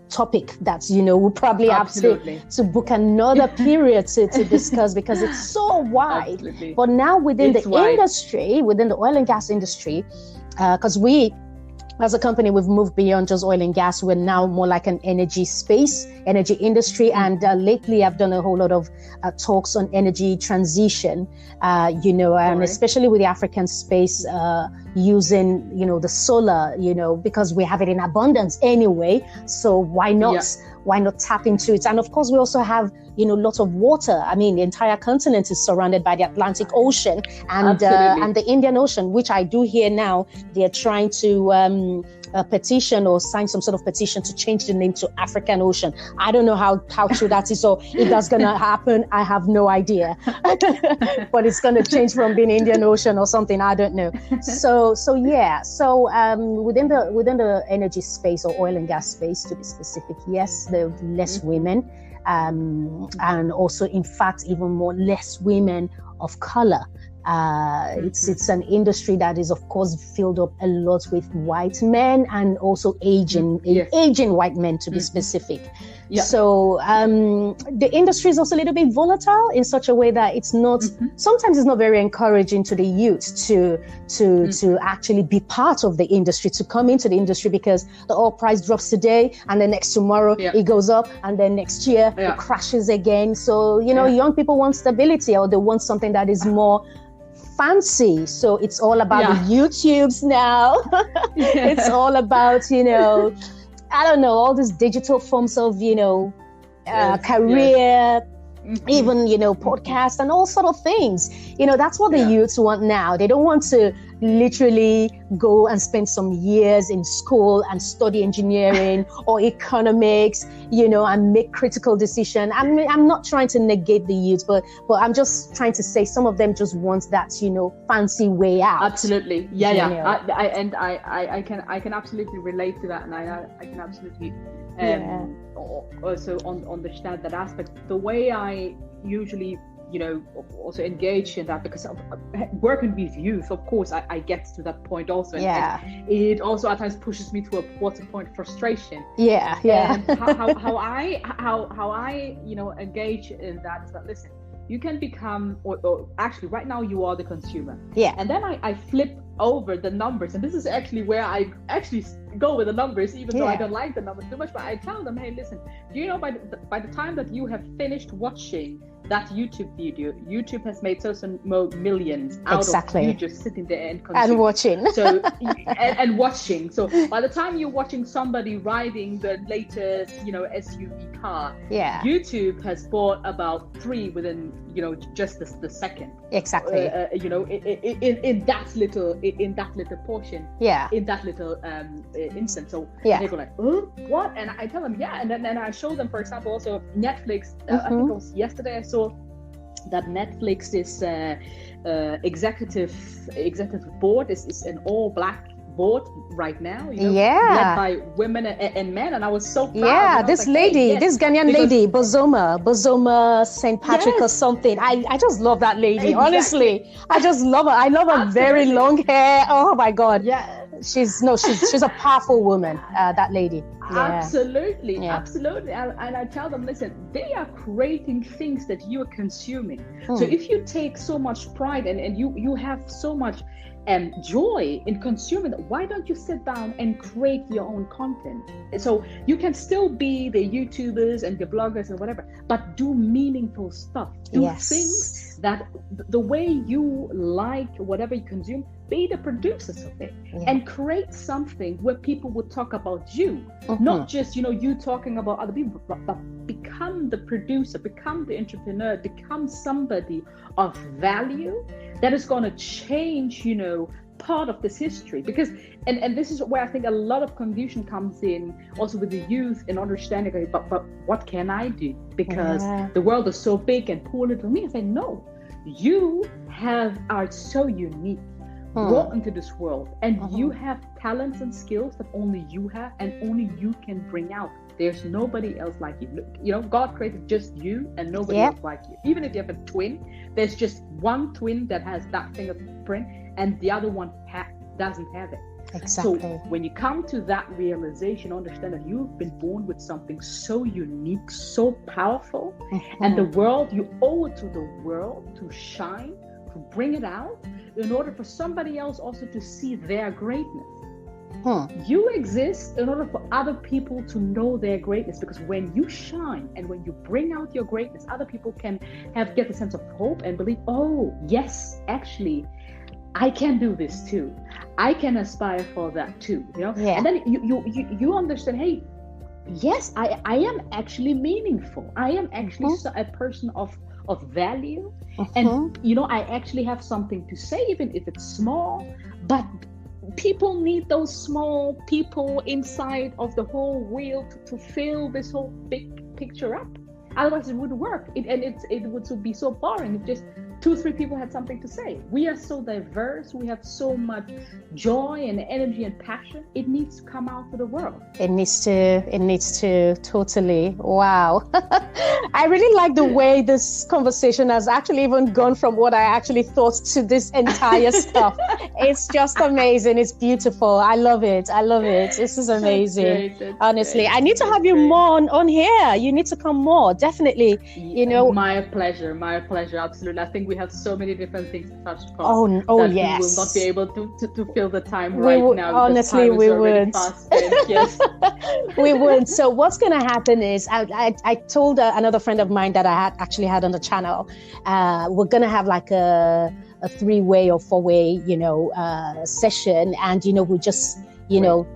topic that, we'll probably have to book another period to discuss, because it's so wide. But now within the industry, within the oil and gas industry, because we, as a company, we've moved beyond just oil and gas. We're now more like an energy industry. And lately I've done a whole lot of talks on energy transition, and especially with the African space, using, the solar, because we have it in abundance anyway. So why not tap into it? And of course, we also have, lots of water. I mean, the entire continent is surrounded by the Atlantic Ocean and the Indian Ocean, which I do hear now they're trying to petition or sign some sort of petition to change the name to African Ocean. I don't know how true that is, or if that's going to happen. I have no idea. But it's going to change from being Indian Ocean or something. I don't know. So within the energy space, or oil and gas space to be specific, yes, there are less women, and also, in fact, even more less women of color. It's an industry that is, of course, filled up a lot with white men, and also aging white men, to be specific. So the industry is also a little bit volatile in such a way that it's not, sometimes it's not very encouraging to the youth to actually be part of the industry, to come into the industry, because the oil price drops today and then next tomorrow it goes up, and then next year it crashes again. So, young people want stability, or they want something that is more fancy. So it's all about the YouTubes now. It's all about, I don't know, all these digital forms of, career, even, podcasts and all sort of things. That's what the youths want now. They don't want to literally go and spend some years in school and study engineering or economics, and make critical decisions. I'm not trying to negate the youth, but I'm just trying to say some of them just want that, fancy way out. Absolutely. I can absolutely relate to that, and I can absolutely also understand that aspect. The way I usually also engage in that, because of working with youth, of course, I get to that point also. And it also at times pushes me to a point of frustration. How I engage in that is that, listen, you can become, or actually right now you are the consumer. And then I flip over the numbers, and this is actually where I actually go with the numbers, even though I don't like the numbers too much. But I tell them, hey, listen, do you know by the time that you have finished watching that YouTube video, YouTube has made millions out of you just sitting there and consuming. And watching. So and watching. So by the time you're watching somebody riding the latest, SUV car, YouTube has bought about 3 within, just the second. Exactly. In that little portion. In that little instant. So they go like, what? And I tell them, and then I show them, for example, also Netflix. I think it was yesterday I saw that Netflix is executive board is an all black board right now, led by women and men, and I was so proud. This lady, this Ghanaian lady, Bozoma St. Patrick or something. I just love that lady. Honestly, I just love her. I love her very long hair. Oh my God. She's a powerful woman, that lady. Absolutely. And I tell them, listen, they are creating things that you are consuming. So if you take so much pride and you have so much joy in consuming that, why don't you sit down and create your own content? So you can still be the YouTubers and the bloggers and whatever, but do meaningful stuff. Do things that the way you like whatever you consume, be the producers of it, and create something where people will talk about you, not just, you talking about other people, but become the producer, become the entrepreneur, become somebody of value that is going to change, part of this history. Because, and this is where I think a lot of confusion comes in, also with the youth, in understanding, but what can I do? Because the world is so big and poor little me. I say, no, you are so unique, brought into this world, and you have talents and skills that only you have and only you can bring out. There's nobody else like you. God created just you and nobody else like you. Even if you have a twin, there's just one twin that has that fingerprint and the other one doesn't have it. Exactly. So when you come to that realization, understand that you've been born with something so unique, so powerful, and the world, you owe it to the world to shine, to bring it out, in order for somebody else also to see their greatness. You exist in order for other people to know their greatness, because when you shine and when you bring out your greatness, other people can get a sense of hope and believe, oh yes, actually I can do this too, I can aspire for that too, and then you understand, hey, yes, I am actually meaningful, I am actually a person of value, and I actually have something to say, even if it's small, but people need those small people inside of the whole wheel to fill this whole big picture up. Otherwise it wouldn't work. It would be so boring if just 2-3 people had something to say. We are so diverse. We have so much joy and energy and passion. It needs to come out to the world. It needs to totally. Wow. I really like the way this conversation has actually even gone from what I actually thought to this entire stuff. It's just amazing. It's beautiful. I love it. This is amazing. That's honestly, great. I need to have you more on here. You need to come more. Definitely. My pleasure. Absolutely. I think we have so many different things to touch upon. That yes. We will not be able to fill the time now. Honestly, we would. Yes. We would. So what's going to happen is I told another friend of mine that I had on the channel, we're going to have like a 3-way or 4-way, session. And, we just,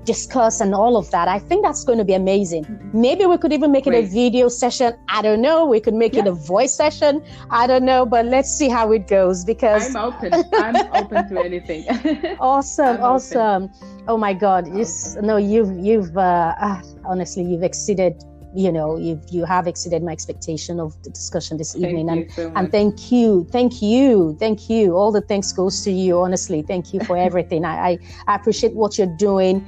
discuss and all of that. I think that's going to be amazing. Maybe we could even make it a video session. I don't know. We could make it a voice session. I don't know, but let's see how it goes, because I'm open to anything. Awesome. Oh my God. You've honestly, you've exceeded, you have exceeded my expectation of the discussion this evening. And thank you. All the thanks goes to you. Honestly, thank you for everything. I appreciate what you're doing,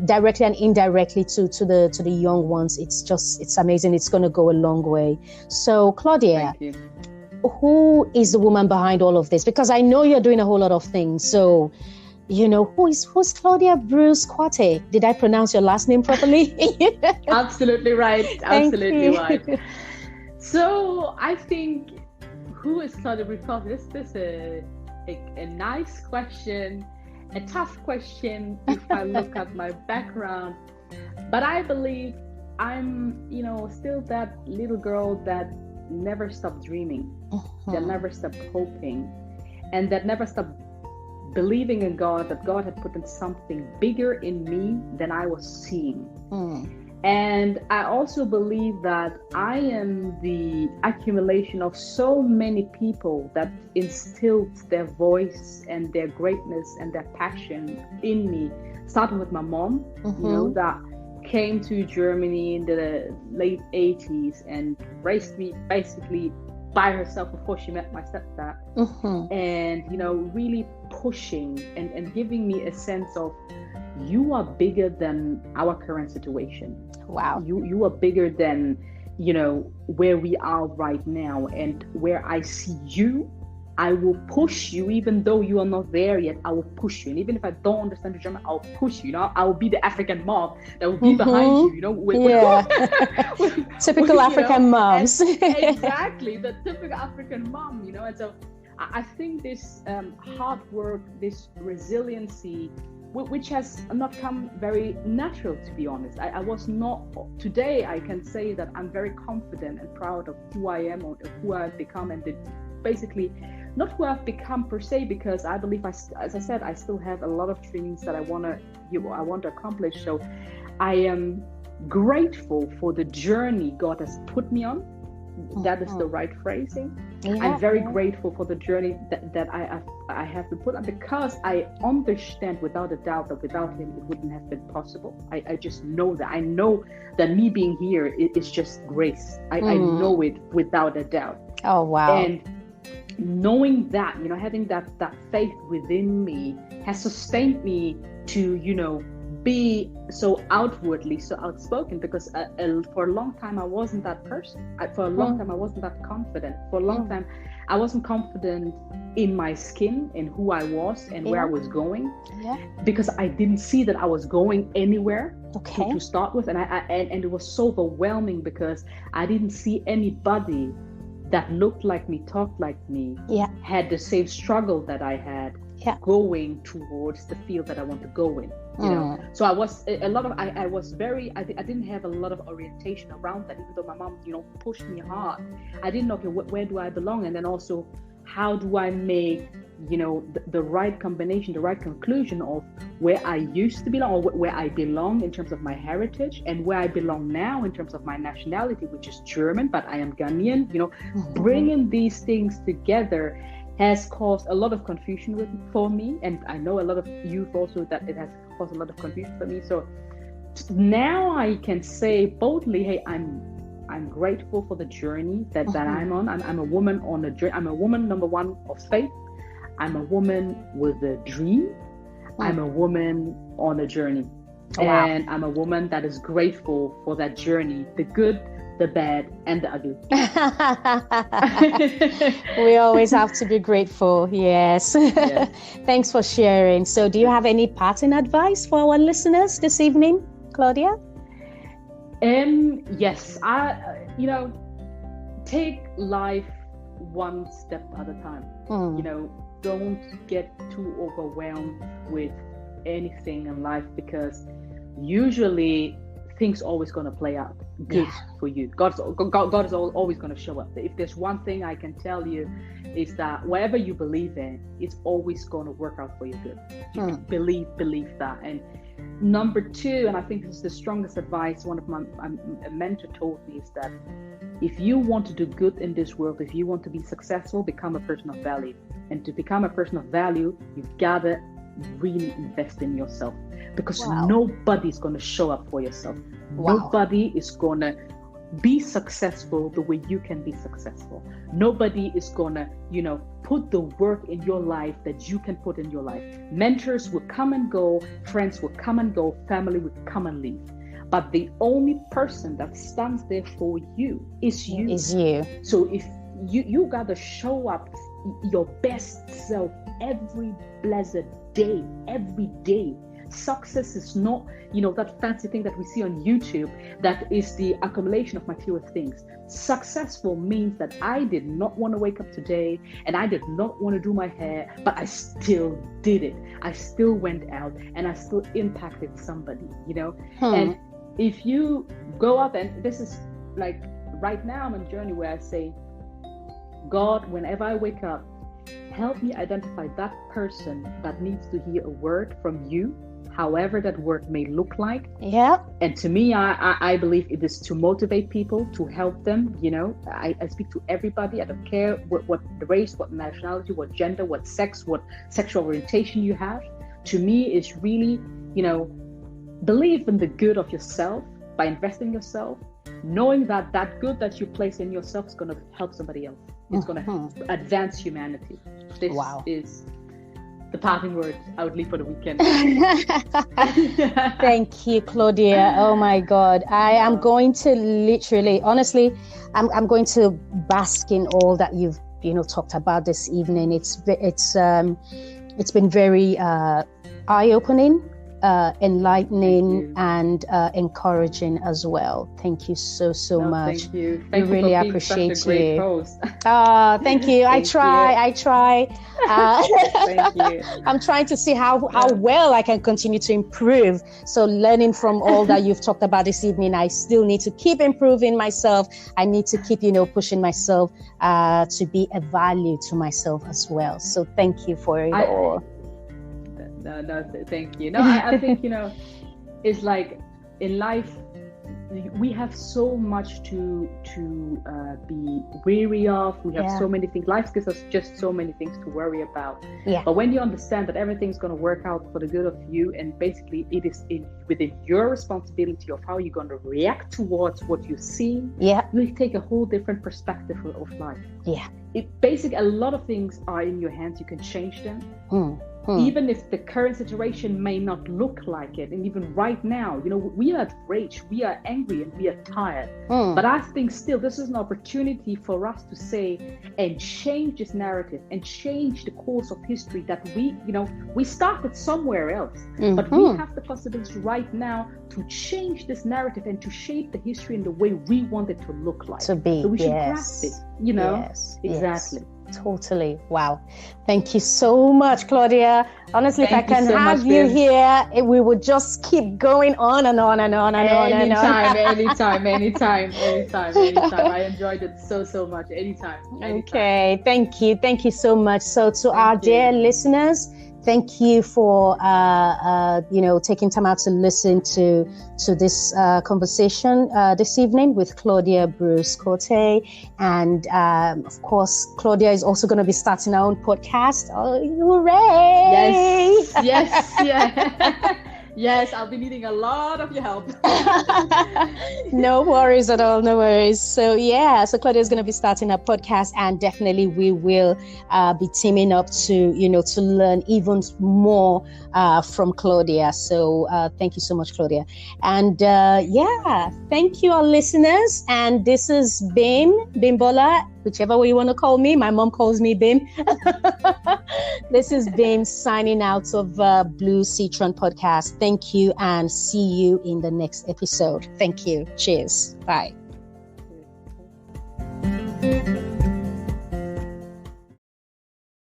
directly and indirectly to the young ones. It's amazing. It's going to go a long way. So Claudia, who is the woman behind all of this? Because I know you're doing a whole lot of things. So, who's Claudia Bruce Kwate? Did I pronounce your last name properly? Absolutely right. Right. So I think, who is Claudia Bruce Kwate? This is a nice question, a tough question if I look at my background. But I believe I'm, still that little girl that never stopped dreaming, that never stopped hoping, and that never stopped believing in God, that God had put in something bigger in me than I was seeing. And I also believe that I am the accumulation of so many people that instilled their voice and their greatness and their passion in me, starting with my mom, that came to Germany in the late 80s and raised me basically by herself before she met my stepdad, and really pushing and giving me a sense of, you are bigger than our current situation. Wow. You are bigger than where we are right now, and where I see you, I will push you, even though you are not there yet. I will push you, and even if I don't understand the German, I'll push you. I will be the African mom that will be behind you. Typical African moms. Exactly, the typical African mom. And so I think this hard work, this resiliency, which has not come very natural, to be honest. I was not. Today I can say that I'm very confident and proud of who I am or who I've become, and basically not who I've become per se, because I believe, as I said, I still have a lot of dreams that I want to accomplish. So I am grateful for the journey God has put me on. That is the right phrasing. I'm very grateful for the journey that I have been put on, because I understand without a doubt that without him it wouldn't have been possible. I just know that. I know that me being here is just grace. I know it without a doubt. Oh wow. And knowing that, having that faith within me has sustained me to be so outwardly so outspoken, because for a long time I wasn't that person. For a long time I wasn't that confident. For a long time I wasn't confident in my skin, in who I was and where I was going, because I didn't see that I was going anywhere to start with, and and it was so overwhelming because I didn't see anybody that looked like me, talked like me, had the same struggle that I had, going towards the field that I want to go in. So I was I didn't have a lot of orientation around that, even though my mom pushed me hard. I didn't know, okay, where do I belong, and then also how do I make the right combination, the right conclusion of where I used to belong, or where I belong in terms of my heritage, and where I belong now in terms of my nationality, which is German, but I am Ghanaian. Bringing these things together has caused a lot of confusion for me, and I know a lot of youth also that it has caused a lot of confusion for me. So now I can say boldly, hey, I'm grateful for the journey that I'm on. I'm a woman on a journey. I'm a woman, number one, of faith. I'm a woman with a dream. I'm a woman on a journey. Wow. And I'm a woman that is grateful for that journey, the good, the bad, and the ugly. We always have to be grateful. Yes. Thanks for sharing. So do you have any parting advice for our listeners this evening, Claudia? Yes. Take life one step at a time. Don't get too overwhelmed with anything in life, because usually things always going to play out good for you. God is always going to show up. If there's one thing I can tell you, is that whatever you believe in, it's always going to work out for your good. You believe that. And number two, and I think this is the strongest advice one of my a mentor told me, is that if you want to do good in this world, if you want to be successful, become a person of value. And to become a person of value, you've got to really invest in yourself, because nobody's going to show up for yourself. Nobody is going to be successful the way you can be successful. Nobody is going to, put the work in your life that you can put in your life. Mentors will come and go, friends will come and go, family will come and leave. But the only person that stands there for you is you. So if you got to show up your best self every blessed day, every day. Success is not, that fancy thing that we see on YouTube that is the accumulation of material things. Successful means that I did not want to wake up today and I did not want to do my hair, but I still did it. I still went out and I still impacted somebody, And if you go up, and this is like right now I'm on a journey where I say, God, whenever I wake up, help me identify that person that needs to hear a word from you, however that word may look like. And to me, I believe it is to motivate people, to help them. I speak to everybody. I don't care what race, what nationality, what gender, what sex, what sexual orientation you have. To me, it's really, believe in the good of yourself by investing in yourself, knowing that that good that you place in yourself is going to help somebody else. It's going to advance humanity. This is the parting words I would leave for the weekend. Thank you, Claudia. Oh my God. I am going to literally, honestly, I'm going to bask in all that you've talked about this evening. It's been very eye-opening, enlightening, and encouraging as well. Thank you so much. Thank you. We really appreciate such a great host. Thank you. I try. Thank you. I'm trying to see how well I can continue to improve. So learning from all that you've talked about this evening, I still need to keep improving myself. I need to keep, pushing myself to be a value to myself as well. So thank you for it all. No, thank you. No, I think, it's like in life, we have so much to be weary of. We have so many things. Life gives us just so many things to worry about. Yeah. But when you understand that everything's going to work out for the good of you, and basically it is within your responsibility of how you're going to react towards what you see, you take a whole different perspective of life. Yeah. Basically, a lot of things are in your hands. You can change them. Even if the current situation may not look like it. And even right now, we are rage, we are angry, and we are tired. But I think still this is an opportunity for us to say and change this narrative and change the course of history that we started somewhere else. But we have the possibility right now to change this narrative and to shape the history in the way we want it to look like. To be. So we should grasp it, Yes. Exactly. Yes. Totally. Wow. Thank you so much, Claudia. Honestly, if I can have you here, we would just keep going on and on and on and on and on. Anytime. I enjoyed it so much. Anytime. Okay. Thank you. Thank you so much. So to our dear listeners, thank you for taking time out to listen to this conversation this evening with Claudia Bruce Cote. And of course, Claudia is also going to be starting her own podcast. Oh, hooray! Yes. Yes, I'll be needing a lot of your help. No worries at all. No worries. So Claudia is going to be starting a podcast, and definitely we will be teaming up to learn even more from Claudia. So thank you so much, Claudia. And thank you, our listeners. And this is Bimbola, whichever way you want to call me. My mom calls me Bim. This is Bim signing out of BlueSitron Podcast. Thank you, and see you in the next episode. Thank you. Cheers. Bye.